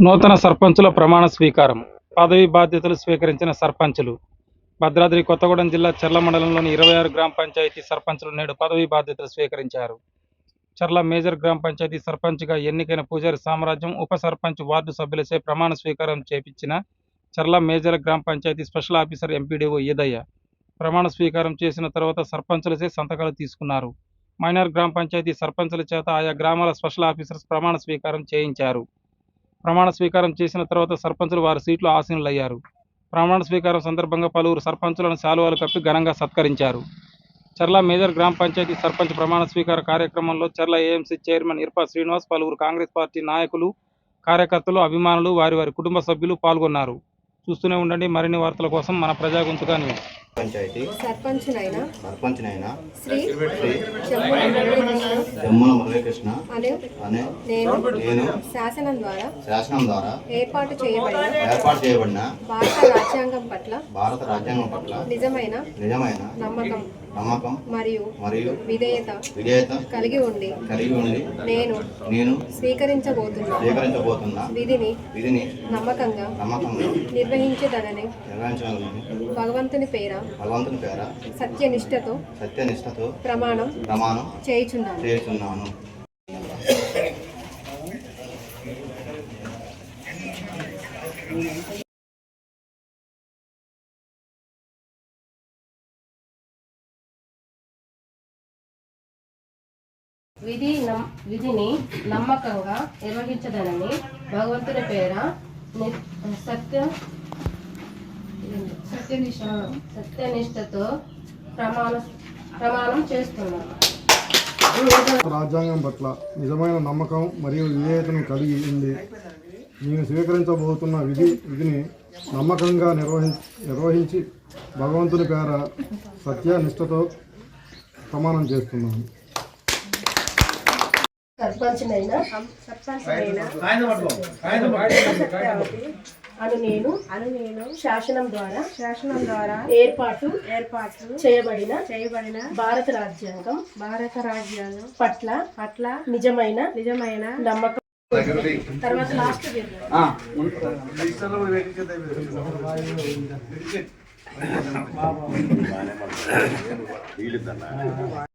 నూతన సర్పంచుల ప్రమాణ స్వీకారం. పదవి బాధ్యతలు స్వీకరించిన సర్పంచులు. భద్రాద్రి కొత్తగూడెం జిల్లా చర్ల మండలంలోని 26 గ్రామ పంచాయతీ సర్పంచులు నేడు పదవి బాధ్యతలు స్వీకరించారు. చర్ల మేజర్ గ్రామ పంచాయతీ సర్పంచ్గా ఎన్నికైన పూజారి సామ్రాజ్యం, ఉప సర్పంచ్ వార్డు సభ్యులచే ప్రమాణ స్వీకారం చేపించిన చర్ల మేజర్ గ్రామ panchayat special officer MPDO Eedaiah ప్రమాణ స్వీకారం చేసిన తర్వాత సర్పంచులచే సంతకాలు తీసుకున్నారు. మైనర్ గ్రామ పంచాయతీ సర్పంచుల చేత ఆయా గ్రామాల స్పెషల్ ఆఫీసర్స్ ప్రమాణ స్వీకారం చేయించారు. ప్రమాణ స్వీకారం చేసిన తర్వాత సర్పంచులు వారి సీట్లు ఆసీనులయ్యారు. ప్రమాణ స్వీకారం సందర్భంగా పలువురు సర్పంచులను శాలువాలు కప్పి ఘనంగా సత్కరించారు. చర్ల మేజర్ గ్రామ పంచాయతీ సర్పంచ్ ప్రమాణ స్వీకార కార్యక్రమంలో చర్ల ఏఎంసీ చైర్మన్ ఇర్పా శ్రీనివాస్, పలువురు కాంగ్రెస్ పార్టీ నాయకులు, కార్యకర్తలు, అభిమానులు, వారి వారి కుటుంబ సభ్యులు పాల్గొన్నారు. చూస్తూనే ఉండండి మరిన్ని వార్తల కోసం మన ప్రజా గొంతుగా న్యూస్. పంచాయతీ సర్పంచ్నైనా శ్రీ జమ్ముల మురళీకృష్ణ అనే నేను శాసనం ద్వారా ఏర్పాటు చేయబడిన భారత రాజ్యాంగం పట్ల నిజమైన నమ్మకం మరియు విధేయత కలిగి ఉండి నేను స్వీకరించబోతున్న విధిని నమ్మకంగా నిర్వహించదనని భగవంతుని పేర సత్యనిష్టతో ప్రమాణం చేయుచున్నాను. విధిని నమ్మకంగా నిర్వహించదనని భగవంతుని పేర సత్యనిష్టతో ప్రమాణం చేస్తున్నాను. రాజ్యాంగం పట్ల నిజమైన నమ్మకం మరియు విధేయతను కలిగి ఉంది. నేను స్వీకరించబోతున్న విధిని నమ్మకంగా నిర్వహించి భగవంతుని పేర సత్యనిష్టతో ప్రమాణం చేస్తున్నాను. సర్పంచ్నైనా అను నేను శాసనం ద్వారా ఏర్పాటు చేయబడిన భారత రాజ్యాంగం పట్ల నిజమైన నమ్మకం. తర్వాత లాస్ట్